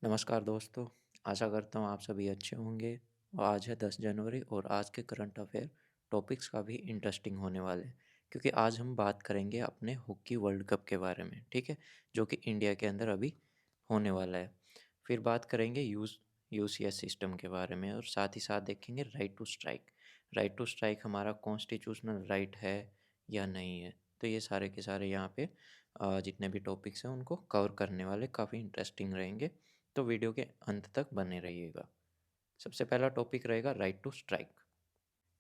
नमस्कार दोस्तों। आशा करता हूँ आप सभी अच्छे होंगे। और आज है 10 जनवरी और आज के करंट अफेयर टॉपिक्स काफ़ी इंटरेस्टिंग होने वाले हैं, क्योंकि आज हम बात करेंगे अपने हॉकी वर्ल्ड कप के बारे में, ठीक है? जो कि इंडिया के अंदर अभी होने वाला है। फिर बात करेंगे यूसीएस सिस्टम के बारे में और साथ ही साथ देखेंगे right to strike. Right to strike हमारा कॉन्स्टिट्यूशनल राइट है या नहीं है? तो ये सारे के सारे यहाँ पे जितने भी टॉपिक्स हैं उनको कवर करने वाले, काफ़ी इंटरेस्टिंग रहेंगे। तो वीडियो के अंत तक बने रहिएगा। सबसे पहला टॉपिक रहेगा right to strike.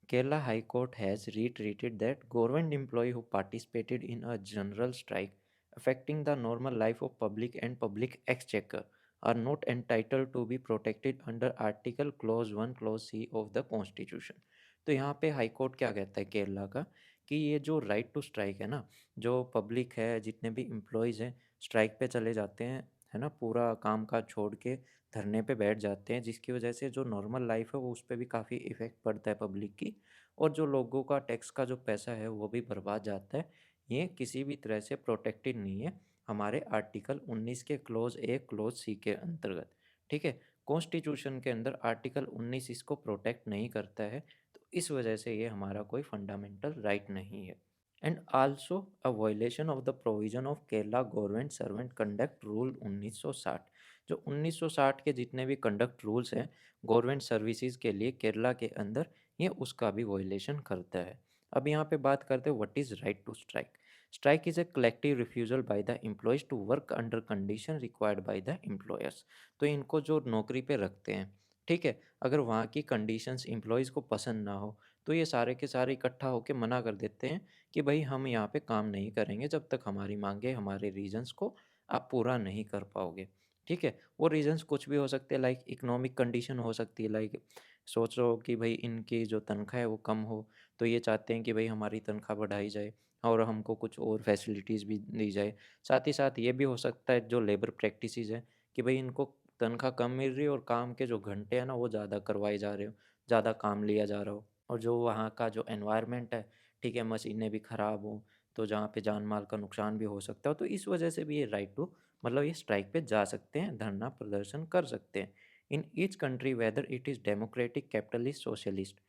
Kerala High Court has reiterated that government employees who participated in a general strike affecting the normal life of public and public exchequer are not entitled to be protected under Article Clause 1 Clause C of the Constitution। तो यहाँ पे high court क्या कहता है केरला का कि ये जो राइट टू स्ट्राइक है ना, जो पब्लिक है, जितने भी एम्प्लॉयज़ हैं स्ट्राइक पे चले जाते हैं, है ना, पूरा काम काज छोड़ के धरने पे बैठ जाते हैं, जिसकी वजह से जो नॉर्मल लाइफ है वो उस पर भी काफ़ी इफ़ेक्ट पड़ता है पब्लिक की, और जो लोगों का टैक्स का जो पैसा है वो भी बर्बाद जाता है। ये किसी भी तरह से प्रोटेक्टेड नहीं है हमारे आर्टिकल 19 के क्लोज़ ए क्लोज़ सी के अंतर्गत, ठीक है? कॉन्स्टिट्यूशन के अंदर आर्टिकल 19 इसको प्रोटेक्ट नहीं करता है, तो इस वजह से ये हमारा कोई फंडामेंटल राइट नहीं है। And also a violation of the provision of Kerala government servant conduct rule 1960। जो 1960 के जितने भी कंडक्ट रूल्स हैं गवर्नमेंट सर्विसेज के लिए केरला के अंदर, ये उसका भी वायलेशन करता है। अब यहाँ पे बात करते हैं what is right to strike. Strike is a collective refusal by the employees to work under condition required by the employers. तो इनको जो नौकरी पे रखते हैं, ठीक है, अगर वहाँ की कंडीशंस एम्प्लॉयज़ को पसंद ना हो, तो ये सारे के सारे इकट्ठा होकर मना कर देते हैं कि भाई हम यहाँ पे काम नहीं करेंगे जब तक हमारी मांगे, हमारे रीजंस को आप पूरा नहीं कर पाओगे, ठीक है? वो रीजंस कुछ भी हो सकते हैं, लाइक इकोनॉमिक कंडीशन हो सकती है, लाइक सोच रहे हो कि भाई इनकी जो तनख्वाह है वो कम हो, तो ये चाहते हैं कि भाई हमारी तनख्वाह बढ़ाई जाए और हमको कुछ और फैसिलिटीज़ भी दी जाए। साथ ही साथ ये भी हो सकता है जो लेबर प्रैक्टिसेस हैं कि भाई इनको तनख्वाह कम मिल रही है और काम के जो घंटे हैं ना वो ज़्यादा करवाए जा रहे हो, ज़्यादा काम लिया जा रहा हो, और जो वहाँ का जो एनवायरनमेंट है, ठीक है, मशीनें भी ख़राब हों, तो जहाँ पे जान-माल का नुकसान भी हो सकता है, तो इस वजह से भी ये राइट टू मतलब ये स्ट्राइक पे जा सकते हैं, धरना प्रदर्शन कर सकते हैं। In each country whether it is democratic, capitalist, socialist,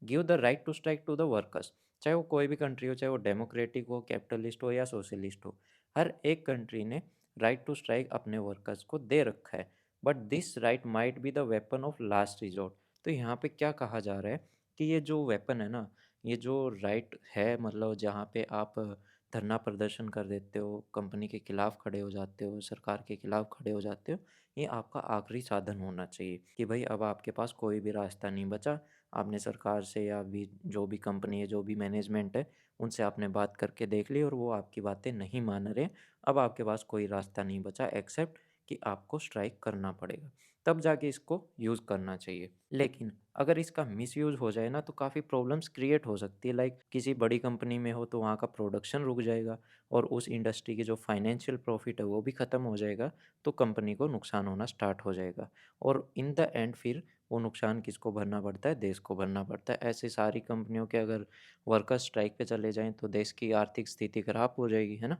give the right to strike to the workers. चाहे वो कोई भी कंट्री हो, चाहे वो डेमोक्रेटिक हो, कैपिटलिस्ट हो या सोशलिस्ट हो, हर एक कंट्री ने राइट टू स्ट्राइक अपने वर्कर्स को दे रखा है। But this right might be the weapon of last resort. तो यहाँ पे क्या कहा जा रहा है कि ये जो वेपन है ना, ये जो राइट है, मतलब जहाँ पे आप धरना प्रदर्शन कर देते हो, कंपनी के खिलाफ खड़े हो जाते हो, सरकार के खिलाफ खड़े हो जाते हो, ये आपका आखिरी साधन होना चाहिए कि भाई अब आपके पास कोई भी रास्ता नहीं बचा। आपने सरकार से या भी जो भी कंपनी है, जो भी मैनेजमेंट है, उनसे आपने बात करके देख ली और वो आपकी बातें नहीं मान रहे। अब आपके पास कोई रास्ता नहीं बचा एक्सेप्ट कि आपको स्ट्राइक करना पड़ेगा। तब जाके इसको यूज़ करना चाहिए। लेकिन अगर इसका मिसयूज़ हो जाए ना तो काफ़ी प्रॉब्लम्स क्रिएट हो सकती है, लाइक किसी बड़ी कंपनी में हो तो वहाँ का प्रोडक्शन रुक जाएगा और उस इंडस्ट्री की जो फाइनेंशियल प्रॉफिट है वो भी ख़त्म हो जाएगा, तो कंपनी को नुकसान होना स्टार्ट हो जाएगा और इन द एंड फिर वो नुकसान किसको भरना पड़ता है? देश को भरना पड़ता है। ऐसे सारी कंपनियों के अगर वर्कर्स स्ट्राइक पे चले जाएँ तो देश की आर्थिक स्थिति खराब हो जाएगी, है ना?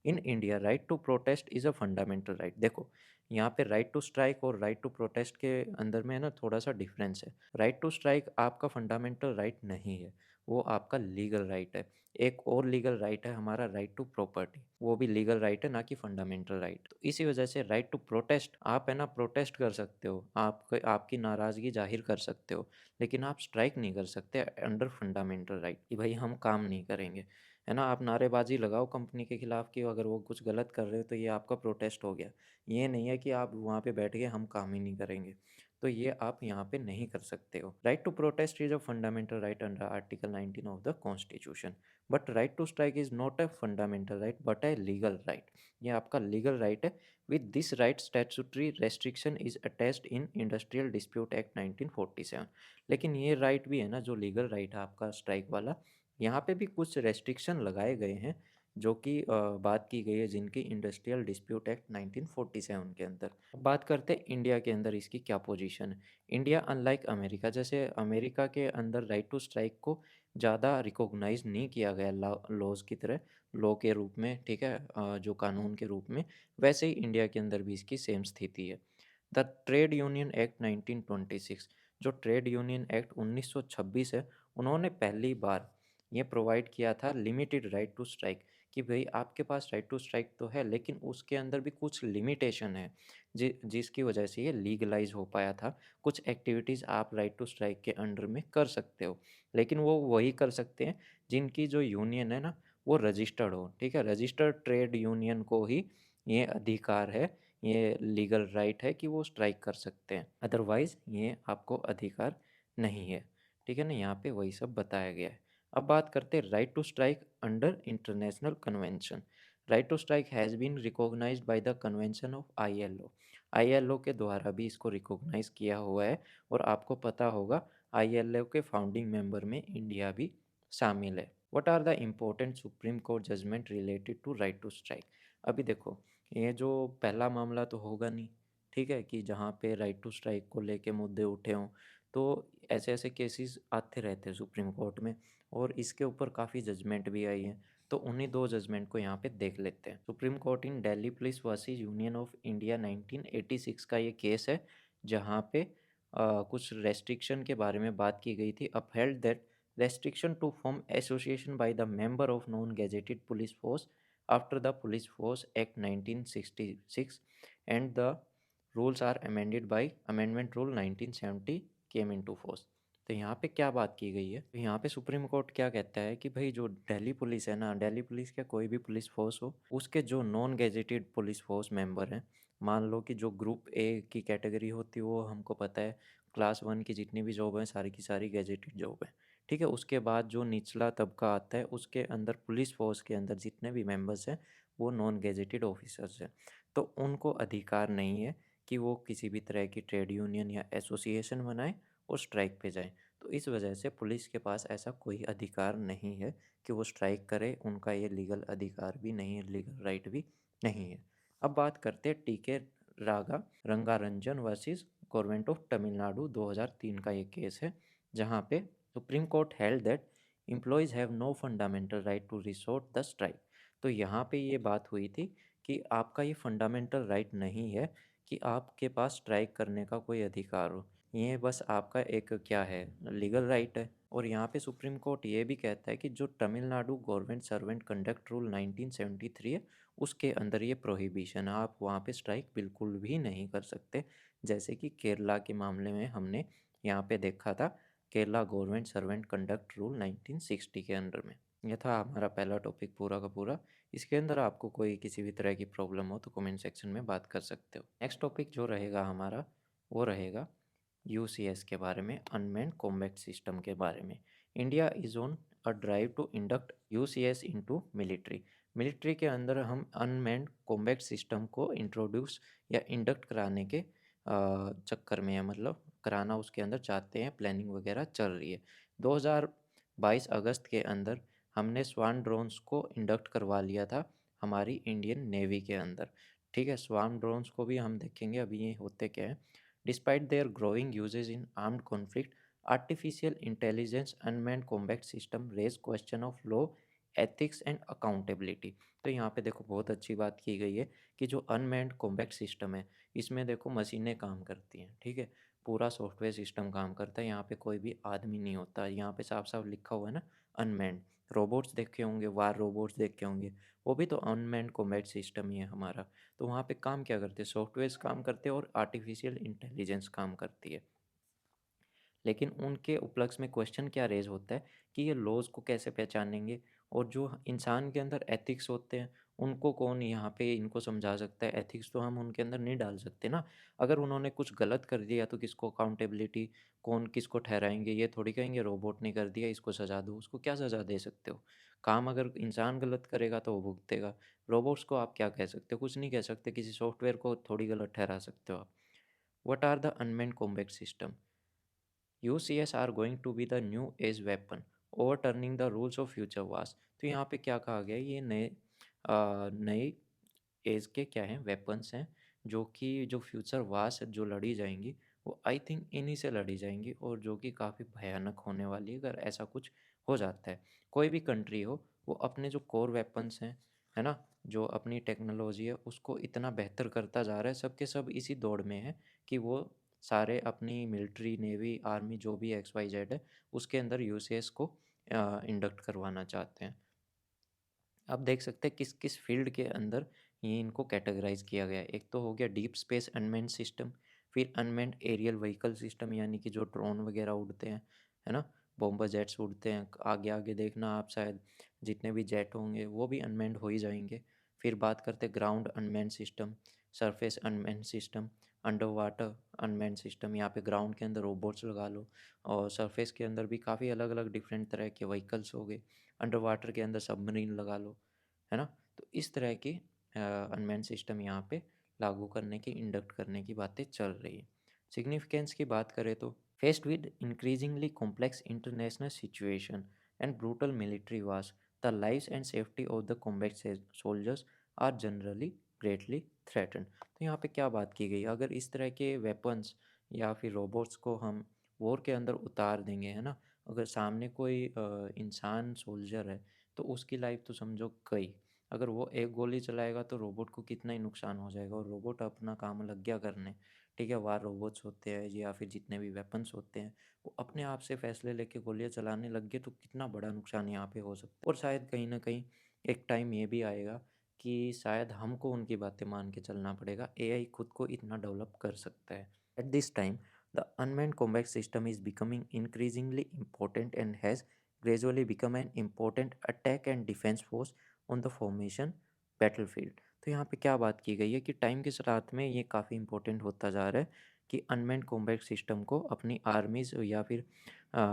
In India right to protest is a fundamental right. देखो, यहाँ पे राइट टू स्ट्राइक और राइट टू प्रोटेस्ट के अंदर में है ना थोड़ा-सा डिफरेंस है। राइट टू स्ट्राइक आपका फंडामेंटल राइट नहीं है, वो आपका लीगल राइट है। एक और लीगल राइट है हमारा राइट टू प्रॉपर्टी, वो भी लीगल राइट है, ना कि फंडामेंटल राइट। तो इसी वजह से राइट टू प्रोटेस्ट, आप है ना प्रोटेस्ट कर सकते हो, आप आपकी नाराज़गी ज़ाहिर कर सकते हो, लेकिन आप स्ट्राइक नहीं कर सकते अंडर फंडामेंटल राइट कि भाई हम काम नहीं करेंगे, है ना? आप नारेबाज़ी लगाओ कंपनी के खिलाफ कि अगर वो कुछ गलत कर रहे हो तो ये आपका प्रोटेस्ट हो गया। ये नहीं है कि आप वहाँ पे बैठ के हम काम ही नहीं करेंगे। तो ये आप यहाँ पे नहीं कर सकते हो। Right to protest is a fundamental right under article 19 of the constitution. But right to strike is not a fundamental right but a legal right. ये आपका लीगल राइट है। With this right statutory restriction is attached in industrial dispute act 1947। लेकिन ये right भी है ना, जो legal right है आपका स्ट्राइक वाला, यहाँ पे भी कुछ रेस्ट्रिक्शन लगाए गए हैं जो कि बात की गई है जिनकी इंडस्ट्रियल डिस्प्यूट एक्ट 1947 के अंदर। अब बात करते हैं इंडिया के अंदर इसकी क्या पोजीशन है। इंडिया अनलाइक अमेरिका, जैसे अमेरिका के अंदर राइट टू स्ट्राइक को ज़्यादा रिकॉग्नाइज नहीं किया गया लॉज की तरह, लॉ के रूप में, ठीक है, जो कानून के रूप में, वैसे ही इंडिया के अंदर भी इसकी सेम स्थिति है। द ट्रेड यूनियन एक्ट 1926, जो ट्रेड यूनियन एक्ट 1926 है, उन्होंने पहली बार ये प्रोवाइड किया था लिमिटेड राइट टू स्ट्राइक, कि भई आपके पास राइट टू स्ट्राइक तो है, लेकिन उसके अंदर भी कुछ लिमिटेशन है, जिसकी वजह से ये लीगलाइज़ हो पाया था। कुछ एक्टिविटीज़ आप राइट टू स्ट्राइक के अंडर में कर सकते हो, लेकिन वो वही कर सकते हैं जिनकी जो यूनियन है ना, वो रजिस्टर्ड हो, ठीक है? रजिस्टर्ड ट्रेड यूनियन को ही ये अधिकार है, ये लीगल राइट है कि वो स्ट्राइक कर सकते हैं, अदरवाइज़ ये आपको अधिकार नहीं है, ठीक है ना? यहाँ पे वही सब बताया गया है। अब बात करते हैं right to strike under international convention. Right to strike has been recognised by the convention of ILO. ILO के द्वारा भी इसको रिकॉग्नाइज़ किया हुआ है, और आपको पता होगा आईएलओ के फाउंडिंग मेंबर में इंडिया भी शामिल है। What are the important supreme court judgment related to right to strike? अभी देखो, ये जो पहला मामला तो होगा नहीं, ठीक है? कि जहाँ पे राइट टू स्ट्राइक को लेके मुद्दे उठे हों, तो ऐसे-ऐसे केसेस आते रहते हैं सुप्रीम कोर्ट में, और इसके ऊपर काफ़ी जजमेंट भी आई हैं। तो उन्हीं 2 जजमेंट को यहाँ पे देख लेते हैं। Supreme court in Delhi police versus union of India 1986 का ये केस है, जहाँ पे कुछ रेस्ट्रिक्शन के बारे में बात की गई थी। Upheld that restriction to form association by the member of non-gazetted police force after the Police Force Act 1966, and the rules are amended by Amendment Rule 1970 came into force। तो यहाँ पे क्या बात की गई है? तो यहाँ पे सुप्रीम कोर्ट क्या कहता है कि भाई जो दिल्ली पुलिस है ना, दिल्ली पुलिस क्या कोई भी पुलिस फोर्स हो, उसके जो non gazetted police force member हैं, मान लो कि जो ग्रुप ए की कैटेगरी होती है, वो हमको पता है क्लास 1 की जितनी भी जॉब हैं सारी की सारी गेजेटेड जॉब है, ठीक है? उसके बाद जो निचला तबका आता है, उसके अंदर पुलिस फ़ोर्स के अंदर जितने भी मेंबर्स हैं, वो नॉन गेज़ेटेड ऑफ़िसर्स हैं। तो उनको अधिकार नहीं है कि वो किसी भी तरह की ट्रेड यूनियन या एसोसिएशन बनाएँ और स्ट्राइक पे जाएँ। तो इस वजह से पुलिस के पास ऐसा कोई अधिकार नहीं है कि वो स्ट्राइक करे, उनका ये लीगल अधिकार भी नहीं है, लीगल राइट भी नहीं है। अब बात करते हैं टीके रागा Rangarajan versus government of Tamil Nadu, 2003 का ये केस है, जहाँ पे supreme court held that employees have no fundamental right to resort the strike. तो यहाँ पे ये बात हुई थी कि आपका ये फंडामेंटल राइट नहीं है कि आपके पास स्ट्राइक करने का कोई अधिकार हो, ये बस आपका एक क्या है, लीगल राइट है। और यहाँ पे सुप्रीम कोर्ट ये भी कहता है कि जो Tamil Nadu government servant conduct rule 1973 है, उसके अंदर ये प्रोहिबिशन है, आप वहाँ पे स्ट्राइक बिल्कुल भी नहीं कर सकते। जैसे कि केरला के मामले में हमने यहाँ पे देखा था, Kerala government servant conduct rule 1960 के अंडर में। यह था हमारा पहला टॉपिक पूरा का पूरा। इसके अंदर आपको कोई किसी भी तरह की प्रॉब्लम हो तो कमेंट सेक्शन में बात कर सकते हो। नेक्स्ट टॉपिक जो रहेगा हमारा, वो रहेगा यूसीएस के बारे में, अनमैन्ड कॉम्बैट सिस्टम के बारे में। India is on a drive to induct UCS into military. Military के अंदर हम अनमैन्ड कॉम्बैट सिस्टम को इंट्रोड्यूस या इंडक्ट कराने के चक्कर में है, मतलब कराना उसके अंदर चाहते हैं, प्लानिंग वगैरह चल रही है। 2022 अगस्त के अंदर हमने स्वान ड्रोन्स को इंडक्ट करवा लिया था हमारी इंडियन नेवी के अंदर, ठीक है? स्वान ड्रोन्स को भी हम देखेंगे अभी ये होते क्या है। Despite their growing usage in armed conflict, artificial intelligence unmanned combat system raise question of law, ethics and accountability. तो यहाँ पे देखो बहुत अच्छी बात की गई है कि जो अनमैन्ड कॉम्बैट सिस्टम है, इसमें देखो मशीनें काम करती हैं, ठीक है? पूरा सॉफ्टवेयर सिस्टम काम करता है, यहाँ पे कोई भी आदमी नहीं होता। यहाँ पे साफ साफ लिखा हुआ है ना, अनमैन्ड। रोबोट्स देखे होंगे, वार रोबोट्स देखे होंगे, वो भी तो अनमैन्ड कॉम्बैट सिस्टम ही है हमारा। तो वहाँ पे काम क्या करते हैं, सॉफ्टवेयर्स काम करते हैं और आर्टिफिशियल इंटेलिजेंस काम करती है। लेकिन उनके उपलक्ष्य में क्वेश्चन क्या रेज़ होता है कि ये लॉज़ को कैसे पहचानेंगे, और जो इंसान के अंदर एथिक्स होते हैं, उनको कौन यहाँ पे इनको समझा सकता है? एथिक्स तो हम उनके अंदर नहीं डाल सकते ना। अगर उन्होंने कुछ गलत कर दिया तो किसको अकाउंटेबिलिटी, कौन किसको ठहराएँगे? ये थोड़ी कहेंगे रोबोट ने कर दिया इसको सज़ा दो, उसको क्या सज़ा दे सकते हो? काम अगर इंसान गलत करेगा तो वो भुगतेगा। रोबोट्स को आप क्या कह सकते हो? कुछ नहीं कह सकते, किसी सॉफ्टवेयर को थोड़ी गलत ठहरा सकते हो आप। What are the unmanned combat system? UCS are going to be the new age weapon, overturning the rules of future wars। तो यहाँ पे क्या कहा गया है, ये नए एज के क्या हैं, वेपन्स हैं, जो कि जो फ्यूचर वार्स जो लड़ी जाएंगी, वो आई थिंक इन्हीं से लड़ी जाएंगी, और जो कि काफ़ी भयानक होने वाली है अगर ऐसा कुछ हो जाता है। कोई भी कंट्री हो, वो अपने जो कोर वेपन्स हैं, है ना? जो अपनी टेक्नोलॉजी है उसको इतना बेहतर करता जा रहा है, सब के सब इसी दौड़ में हैं कि वो सारे अपनी मिलिट्री, नेवी, आर्मी जो भी एक्स, वाई, ज़ेड है, उसके अंदर यूसीएस को इंडक्ट करवाना चाहते हैं। आप देख सकते हैं किस-किस फ़ील्ड के अंदर ये इनको कैटेगराइज़ किया गया है। एक तो हो गया डीप स्पेस अनमैन्ड सिस्टम, फिर अनमैन्ड एरियल व्हीकल सिस्टम यानी कि जो ड्रोन वगैरह उड़ते हैं, है ना? बॉम्बर जेट्स उड़ते हैं। आगे-आगे देखना आप शायद जितने भी जेट होंगे वो भी अनमैन्ड हो ही जाएँगे। फिर बात करते हैं ground unmanned system, surface unmanned system, under water unmanned system. यहाँ पे ग्राउंड के अंदर रोबोट्स लगा लो और सरफेस के अंदर भी काफ़ी अलग-अलग डिफरेंट तरह के व्हीकल्स हो गए। अंडर वाटर के अंदर सबमरीन लगा लो, है ना? तो इस तरह की अनमैन्ड सिस्टम यहाँ पे लागू करने की, इंडक्ट करने की बातें चल रही है। सिग्निफिकेंस की बात करें तो faced with increasingly complex international situation and brutal military wars, the lives and safety of the combat soldiers are generally greatly threatened। तो यहाँ पे क्या बात की गई, अगर इस तरह के वेपन्स या फिर रोबोट्स को हम वॉर के अंदर उतार देंगे, है ना? अगर सामने कोई इंसान सोल्जर है तो उसकी लाइफ तो समझो गई। अगर वो एक गोली चलाएगा तो रोबोट को कितना ही नुकसान हो जाएगा और रोबोट अपना काम लग गया करने। ठीक है, वार रोबोट्स होते हैं या फिर जितने भी वेपन्स होते हैं, वो अपने आप से फैसले लेके गोलियाँ चलाने लग गए तो कितना बड़ा नुकसान यहाँ पे हो सकता है। और शायद कहीं न कहीं एक टाइम ये भी आएगा कि शायद हमको उनकी बातें मान के चलना पड़ेगा, एआई खुद को इतना डेवलप कर सकता है। At this time, the unmanned combat system is becoming increasingly important and has gradually become an important attack and defense force on the formation battlefield। तो यहाँ पे क्या बात की गई है कि टाइम के साथ में ये काफ़ी इंपॉर्टेंट होता जा रहा है कि अनमैन्ड कॉम्बैट सिस्टम को अपनी आर्मीज़ या फिर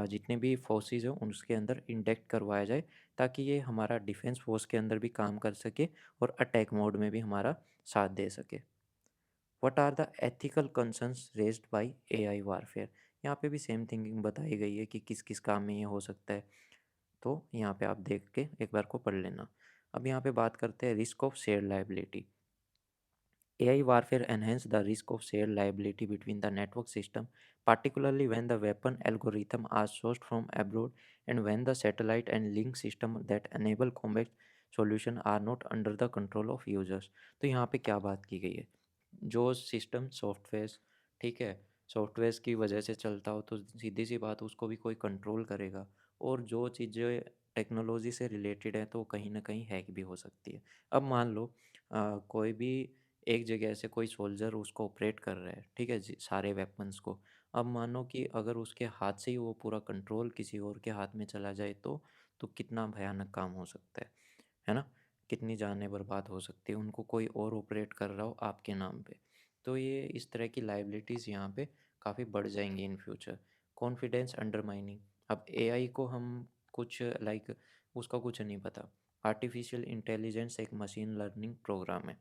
जितने भी फोर्सेस हैं उसके अंदर इंडेक्ट करवाया जाए, ताकि ये हमारा डिफेंस फोर्स के अंदर भी काम कर सके और अटैक मोड में भी हमारा साथ दे सके। What are the ethical concerns raised by AI warfare. यहाँ पे भी सेम थिंकिंग बताई गई है कि किस किस काम में ये हो सकता है। तो यहाँ पे आप देख के एक बार को पढ़ लेना। अब यहाँ पे बात करते हैं risk of shared liability. AI warfare enhance the risk of shared liability between the network system, particularly when the weapon algorithm are sourced from abroad and when the satellite and link system that enable combat solution are not under the control of users। तो यहाँ पे क्या बात की गई है, जो system software, ठीक है, सॉफ्टवेयर की वजह से चलता हो तो सीधी सी बात उसको भी कोई कंट्रोल करेगा। और जो चीज़ें टेक्नोलॉजी से रिलेटेड है तो कहीं ना कहीं हैक भी हो सकती है। अब मान लो कोई भी एक जगह से कोई सोल्जर उसको ऑपरेट कर रहा है, ठीक है, सारे वेपन्स को। अब मानो कि अगर उसके हाथ से ही वो पूरा कंट्रोल किसी और के हाथ में चला जाए तो कितना भयानक काम हो सकता है ना? कितनी जानें बर्बाद हो सकती है, उनको कोई और ऑपरेट कर रहा हो आपके नाम पे। तो ये इस तरह की लायबिलिटीज़ यहाँ पे काफ़ी बढ़ जाएंगी इन फ्यूचर। Confidence undermining. अब एआई को हम कुछ लाइक उसका कुछ नहीं पता। आर्टिफिशियल इंटेलिजेंस एक मशीन लर्निंग प्रोग्राम है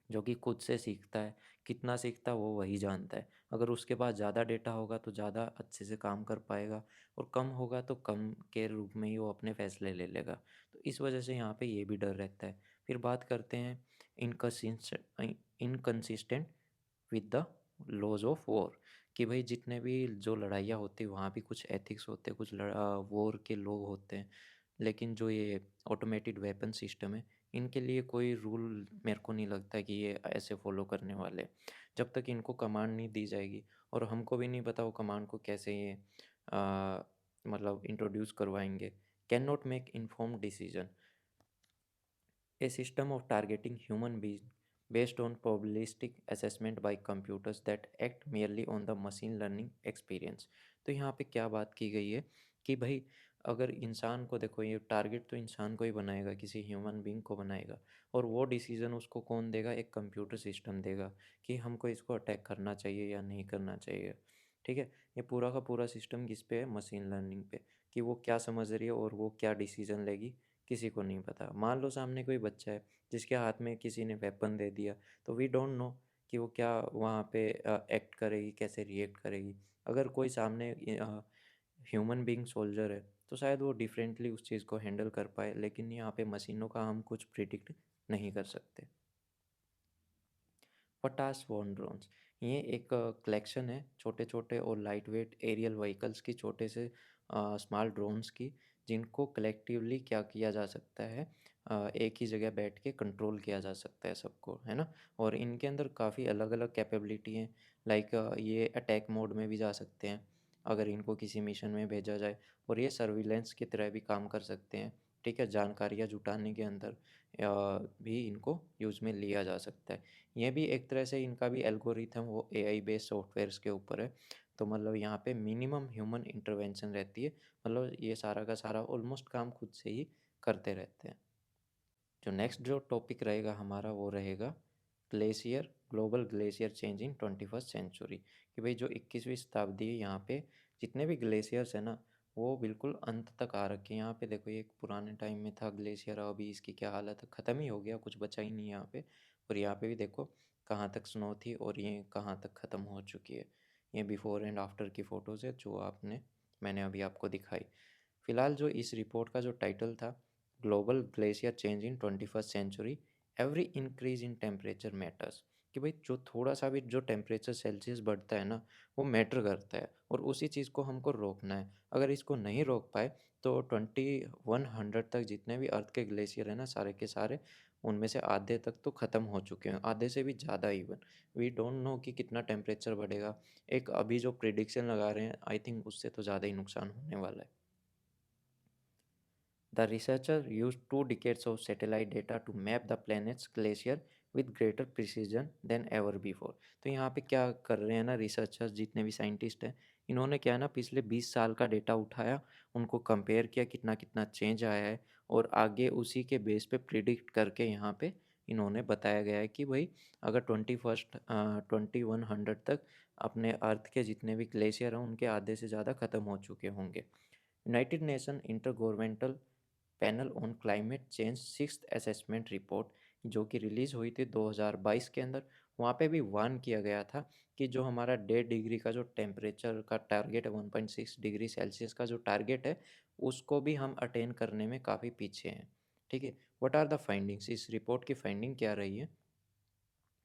जो कि खुद से सीखता है। कितना सीखता है वो वही जानता है। अगर उसके पास ज़्यादा डेटा होगा तो ज़्यादा अच्छे से काम कर पाएगा और कम होगा तो कम के रूप में ही वो अपने फैसले ले लेगा। तो इस वजह से यहाँ पे ये भी डर रहता है। फिर बात करते हैं inconsistent with the laws of war, कि भाई जितने भी जो लड़ाइयाँ होती हैं वहाँ भी कुछ एथिक्स होते हैं, कुछ वॉर के लोग होते हैं। लेकिन जो ये ऑटोमेटेड वेपन सिस्टम है, इनके लिए कोई रूल मेरे को नहीं लगता कि ये ऐसे फॉलो करने वाले हैं। जब तक इनको कमांड नहीं दी जाएगी और हमको भी नहीं पता वो कमांड को कैसे ये मतलब इंट्रोड्यूस करवाएंगे। Can not make informed decision. A system of targeting human beings based on probabilistic assessment by computers that act merely on the machine learning experience। तो यहाँ पे क्या बात की गई है कि भाई अगर इंसान को देखो, ये टारगेट तो इंसान को ही बनाएगा, किसी ह्यूमन बीइंग को बनाएगा, और वो डिसीजन उसको कौन देगा, एक कंप्यूटर सिस्टम देगा कि हमको इसको अटैक करना चाहिए या नहीं करना चाहिए। ठीक है, ये पूरा का पूरा सिस्टम किस पे है, मशीन लर्निंग पे, कि वो क्या समझ रही है और वो क्या डिसीजन लेगी किसी को नहीं पता। मान लो सामने कोई बच्चा है जिसके हाथ में किसी ने वेपन दे दिया, तो वी डोंट नो कि वो क्या वहाँ पे एक्ट करेगी, कैसे रिएक्ट करेगी। अगर कोई सामने ह्यूमन बीइंग सोल्जर है तो शायद वो डिफरेंटली उस चीज़ को हैंडल कर पाए, लेकिन यहाँ पे मशीनों का हम कुछ प्रिडिक्ट नहीं कर सकते। पटास स्वॉन ड्रोन्स, ये एक कलेक्शन है छोटे छोटे और लाइट वेट एरियल व्हीकल्स की, छोटे से स्मॉल ड्रोन्स की, जिनको कलेक्टिवली क्या किया जा सकता है, एक ही जगह बैठ के कंट्रोल किया जा सकता है सबको, है ना? और इनके अंदर काफ़ी अलग-अलग कैपेबिलिटी हैं, लाइक ये अटैक मोड में भी जा सकते हैं, अगर इनको किसी मिशन में भेजा जाए, और ये सर्विलेंस की तरह भी काम कर सकते हैं, ठीक है? जानकारियाँ जुटाने के अंदर भी इनको यूज़ में लिया जा सकता है। ये भी एक तरह से इनका भी एल्गोरिथम वो एआई बेस्ड सॉफ्टवेयर्स के ऊपर है, तो मतलब यहाँ पे मिनिमम ह्यूमन इंटरवेंशन रहती है, मतलब ये सारा का सारा ऑलमोस्ट काम खुद से ही करते रहते हैं। जो नेक्स्ट जो टॉपिक रहेगा हमारा वो रहेगा glacier, global glacier change in 21st century, कि भाई जो 21वीं शताब्दी है यहाँ पे जितने भी ग्लेशियर्स है ना वो बिल्कुल अंत तक आ रखे हैं। यहाँ पे देखो ये एक पुराने टाइम में था ग्लेशियर, अभी इसकी क्या हालत है, ख़त्म ही हो गया, कुछ बचा ही नहीं यहाँ पे। और यहाँ पे भी देखो कहाँ तक स्नो थी और ये कहाँ तक ख़त्म हो चुकी है। ये बिफोर एंड आफ्टर की फ़ोटोज़ है जो मैंने अभी आपको दिखाई। फिलहाल जो इस रिपोर्ट का जो टाइटल था, global glacier change in 21st century, every increase in temperature matters, कि भाई जो थोड़ा सा भी जो टेम्परेचर सेल्सियस बढ़ता है ना वो मैटर करता है, और उसी चीज़ को हमको रोकना है। अगर इसको नहीं रोक पाए तो 2100 तक जितने भी अर्थ के ग्लेशियर है ना सारे के सारे, उनमें से आधे तक तो ख़त्म हो चुके हैं, आधे से भी ज़्यादा इवन। वी डोंट नो कि कितना टेम्परेचर बढ़ेगा, एक अभी जो प्रिडिक्शन लगा रहे हैं आई थिंक उससे तो ज़्यादा ही नुकसान होने वाला है। The researcher used 2 decades of satellite data to map the planet's glacier with greater precision than ever before. तो यहाँ पे क्या कर रहे हैं ना रिसर्चर्स जितने भी साइंटिस्ट हैं, इन्होंने क्या है ना पिछले 20 साल का डेटा उठाया, उनको कंपेयर किया कितना कितना चेंज आया है, और आगे उसी के बेस पे प्रिडिक्ट करके यहाँ पे इन्होंने बताया गया है कि भाई अगर 2100 तक अपने अर्थ के जितने भी ग्लेशियर हैं उनके आधे से ज़्यादा ख़त्म हो चुके होंगे। United nation inter governmental panel on climate change sixth assessment report जो कि रिलीज़ हुई थी 2022 के अंदर, वहाँ पे भी वार्न किया गया था कि जो हमारा 1.5 डिग्री का जो टेम्परेचर का टारगेट है, 1.6 डिग्री सेल्सियस का जो टारगेट है, उसको भी हम अटेन करने में काफ़ी पीछे हैं। ठीक है, व्हाट आर द फाइंडिंग्स, इस रिपोर्ट की फाइंडिंग क्या रही है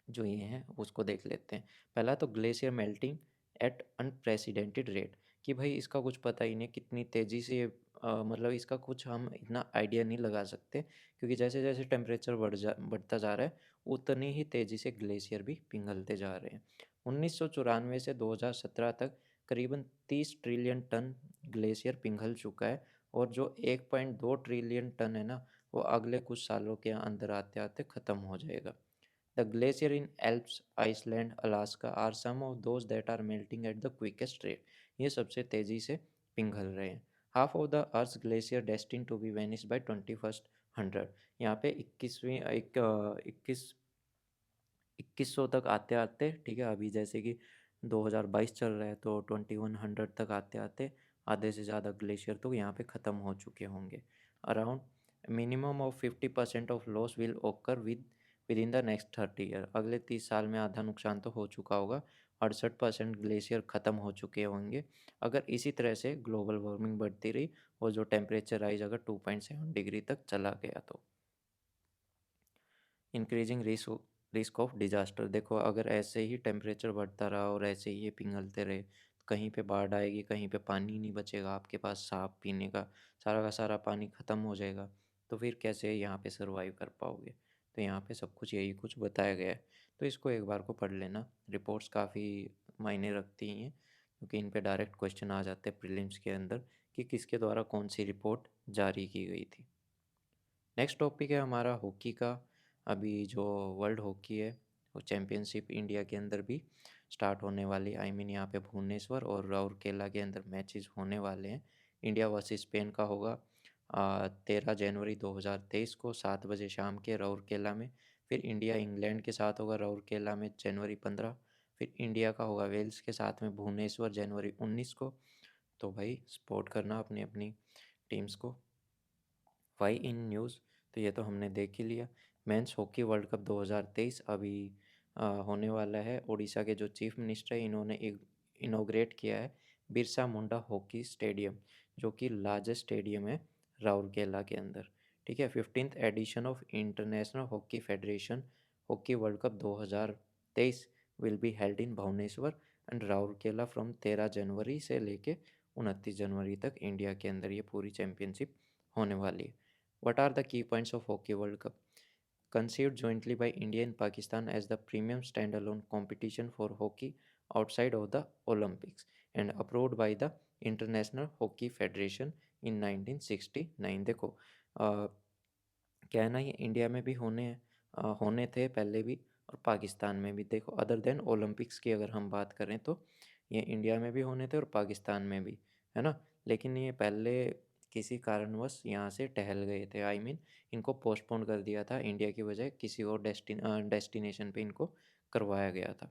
जो ये हैं उसको देख लेते हैं। पहला तो glacier melting at unprecedented rate, कि भाई इसका कुछ पता ही नहीं कितनी तेज़ी से मतलब इसका कुछ हम इतना आइडिया नहीं लगा सकते, क्योंकि जैसे जैसे टेम्परेचर बढ़ता जा रहा है उतनी ही तेज़ी से ग्लेशियर भी पिघलते जा रहे हैं। 1994 से 2017 तक करीबन 30 ट्रिलियन टन ग्लेशियर पिघल चुका है, और जो 1.2 ट्रिलियन टन है ना वो अगले कुछ सालों के अंदर आते आते ख़त्म हो जाएगा। The glacier in Alps, Iceland, Alaska are some of those that are melting at the quickest rate. ये सबसे तेज़ी से पिघल रहे हैं। Half of the Earth's glacier destined to be vanished by 2100। यहाँ पे 2100 तक आते आते, ठीक है, अभी जैसे कि 2022 चल रहा है तो 2100 तक आते आते आधे से ज़्यादा ग्लेशियर तो यहाँ पे ख़त्म हो चुके होंगे। Around minimum of 50% of loss will occur within the next 30 year. अगले 30 साल में आधा नुकसान तो हो चुका होगा, 68% ग्लेशियर ख़त्म हो चुके होंगे अगर इसी तरह से ग्लोबल वार्मिंग बढ़ती रही और जो टेम्परेचर राइज अगर 2.7 डिग्री तक चला गया तो। इंक्रीजिंग रिस्क ऑफ डिजास्टर, देखो अगर ऐसे ही टेम्परेचर बढ़ता रहा और ऐसे ही ये पिघलते रहे तो कहीं पे बाढ़ आएगी, कहीं पे पानी नहीं बचेगा आपके पास साफ पीने का सारा पानी ख़त्म हो जाएगा, तो फिर कैसे यहाँ पे सरवाइव कर पाओगे। तो यहाँ पे सब कुछ यही कुछ बताया गया है, तो इसको एक बार को पढ़ लेना। रिपोर्ट्स काफ़ी मायने रखती हैं क्योंकि इन पे डायरेक्ट क्वेश्चन आ जाते हैं प्रीलिम्स के अंदर कि किसके द्वारा कौन सी रिपोर्ट जारी की गई थी। नेक्स्ट टॉपिक है हमारा हॉकी का। अभी जो वर्ल्ड हॉकी है वो चैम्पियनशिप इंडिया के अंदर भी स्टार्ट होने वाली, आई मीन यहाँ पे भुवनेश्वर और राउरकेला के अंदर मैचेस होने वाले हैं। इंडिया वर्सेस स्पेन का होगा 13 जनवरी 2023 को 7 बजे शाम के राउरकेला में। फिर इंडिया इंग्लैंड के साथ होगा राउरकेला में जनवरी 15। फिर इंडिया का होगा वेल्स के साथ में भुवनेश्वर जनवरी 19 को। तो भाई सपोर्ट करना अपनी अपनी टीम्स को। वाई इन न्यूज़, तो ये तो हमने देख ही लिया। मेंस हॉकी वर्ल्ड कप 2023 अभी होने वाला है। उड़ीसा के जो चीफ मिनिस्टर है इन्होंने इनोग्रेट किया है बिरसा मुंडा हॉकी स्टेडियम, जो कि लार्जेस्ट स्टेडियम है राउरकेला के अंदर। ठीक है, 15th edition of international hockey federation hockey world cup 2023 will be held in Bhubaneswar and Rourkela from 13 January से लेके 29 जनवरी तक इंडिया के अंदर ये पूरी चैंपियनशिप होने वाली है। What are the key points of Hockey World Cup? Conceived jointly by India and Pakistan as the premium standalone competition for hockey outside of the Olympics and approved by the International Hockey Federation in 1969। देखो अ, क्या है ना, ये India में भी होने थे पहले भी और पाकिस्तान में भी। देखो अदर देन ओलंपिक्स की अगर हम बात करें तो ये इंडिया में भी होने थे और पाकिस्तान में भी, है ना। लेकिन ये पहले किसी कारणवश यहाँ से टहल गए थे, आई मीन इनको पोस्टपोन कर दिया था, इंडिया की बजाय किसी और डेस्टिनेशन पे इनको करवाया गया था।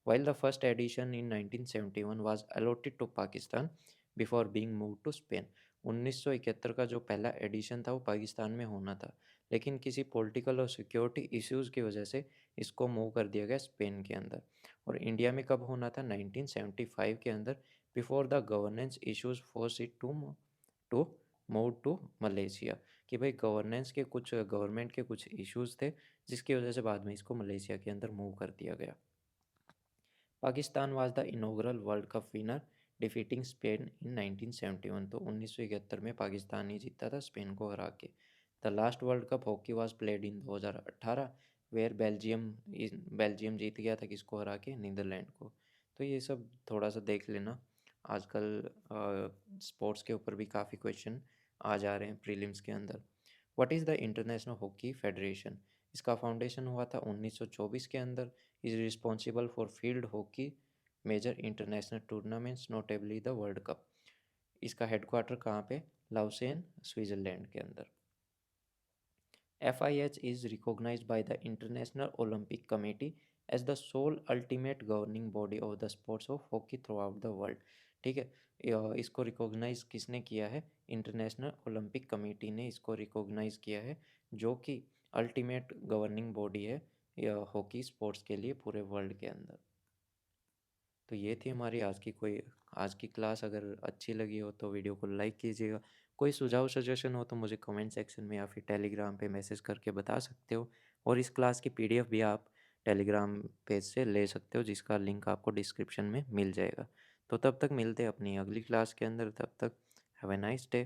While the first edition in 1971 was allotted to Pakistan before being move to Spain. 1971 का जो पहला एडिशन था वो पाकिस्तान में होना था, लेकिन किसी पॉलिटिकल और सिक्योरिटी इश्यूज़ की वजह से इसको मूव कर दिया गया स्पेन के अंदर। और इंडिया में कब होना था? 1975 के अंदर, before the governance issues force it to move to Malaysia. कि भाई गवर्नमेंट के कुछ इश्यूज़ थे, जिसकी वजह से बाद में इसको मलेशिया के अंदर मूव कर दिया गया। Pakistan was the inaugural World Cup winner defeating Spain in 1971। तो 1971 में पाकिस्तान ही जीता था स्पेन को हरा के। The last World Cup hockey was played in 2018 where Belgium जीत गया था, किसको हरा के? नीदरलैंड को। तो ये सब थोड़ा सा देख लेना। आजकल स्पोर्ट्स के ऊपर भी काफ़ी क्वेश्चन आ जा रहे हैं प्रीलिम्स के अंदर। What is the international hockey federation? इसका फाउंडेशन हुआ था 1924 के अंदर। Is responsible for field hockey major international tournaments notably the world cup. इसका हेडक्वार्टर कहाँ पे? लाउसेन, स्विट्ज़रलैंड के अंदर। FIH is recognized by the International Olympic Committee as the sole ultimate governing body of the sports of hockey throughout the world। ठीक है, इसको recognise किसने किया है? इंटरनेशनल ओलंपिक कमेटी ने इसको रिकॉग्नाइज किया है, जो कि अल्टीमेट गवर्निंग बॉडी है हॉकी स्पोर्ट्स के लिए पूरे वर्ल्ड के अंदर। तो ये थी हमारी आज की क्लास। अगर अच्छी लगी हो तो वीडियो को लाइक कीजिएगा। कोई सुझाव सजेशन हो तो मुझे कमेंट सेक्शन में या फिर टेलीग्राम पे मैसेज करके बता सकते हो। और इस क्लास की PDF भी आप टेलीग्राम पेज से ले सकते हो, जिसका लिंक आपको डिस्क्रिप्शन में मिल जाएगा। तो तब तक मिलते हैं अपनी अगली क्लास के अंदर। तब तक हैव ए नाइस डे।